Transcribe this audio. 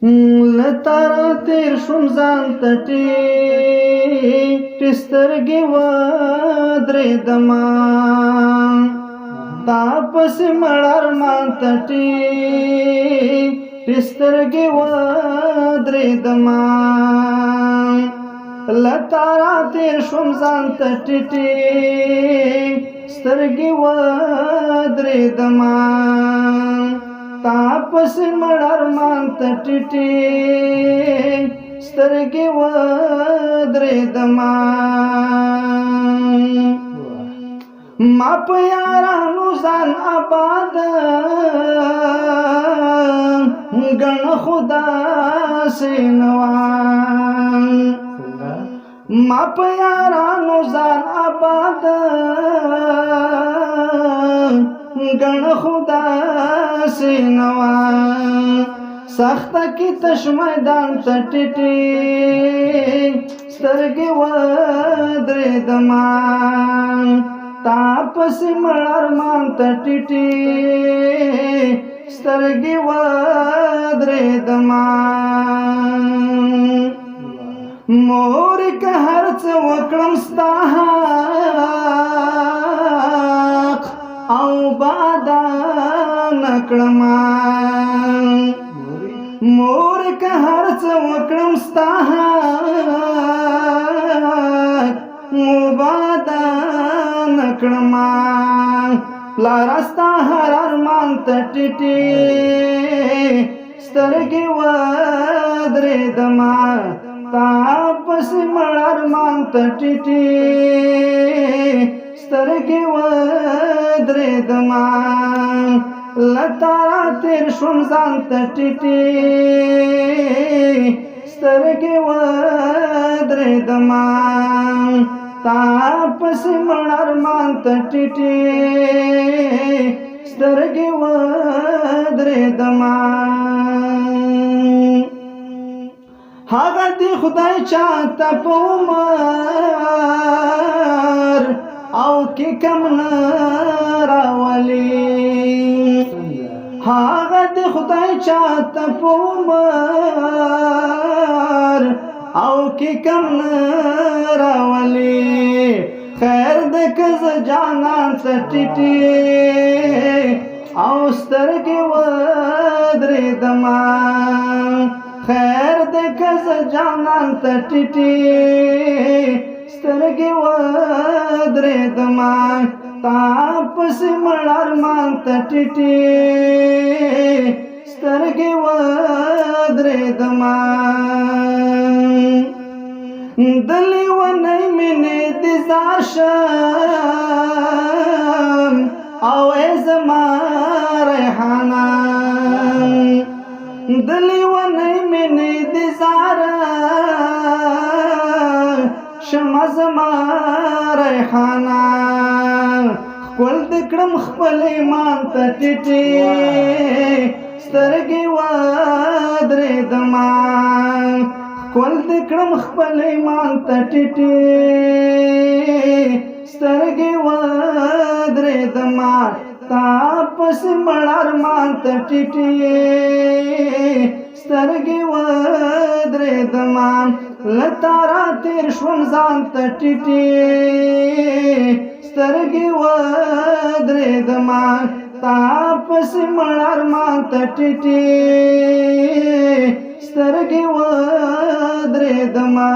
لتارا تیر شوم ځان ته ټیټې سترګې ودرېدمه تا پسې مړ ارمان ته ټیټې سترګې ودرېدمه لتارا تیر شوم ځان ته ټیټې سترګې ودرېدمه تا پسې مړ ارمان ته ټیټې سترګې ودرېدمه ما په یارانو ځان آباد ګڼه خو داسې نه وم ما په یارانو ځان آباد ګڼه خو داسې نه وم سخته کې تش میدان ته ټیټې سترګې ودرېدمه تا پسې مړ ارمان ته ټیټې سترګې ودرېدمه مور که هر څه وکړم ستا حق او بادا نکړما مور که هر څه وکړم ستا حق او بادا نکړما پلاره ستا هر ارمان ته ټیټې سترګې ودرېدمه تا پسې مړ ارمان ته ټیټې سترګې ودرېدمه لتارا تیر شوم ځان ته ټیټې سترګې ودرېدمه تا پسې مړ ارمان ته ټیټې سترګې ودرېدمه هغه دی خدای چاته په عمر او کې کم نه راولي هغه دی خدای چاته په عمر او کې کم نه راولي خیر دې که زه جانان ته ټیټې او سترګې ودرېدمه خیر دې که زه جانان ته ټیټې سترګې ودرېدمه تا پسې مړ ارمان ته ټیټې سترګې ودرېدمه د لیونۍ مینې انتظار شم او ای زما ریحانه د لیونۍ مینې انتظار شم زما ریحانه ښکل دې کړم خپل ایمان ته ټیټې سترګې ودرېدمه ښکل دې کړم خپل ایمان ته ټیټې سترګې ودرېدمه تا پسې مړ ارمان ته ټیټې سترګې ودرېدمه لتارا تیر شوم ځان ته ټیټې سترګې ودرېدمه تا پسې مړ ارمان ته ټیټې سترګې ودرېدمه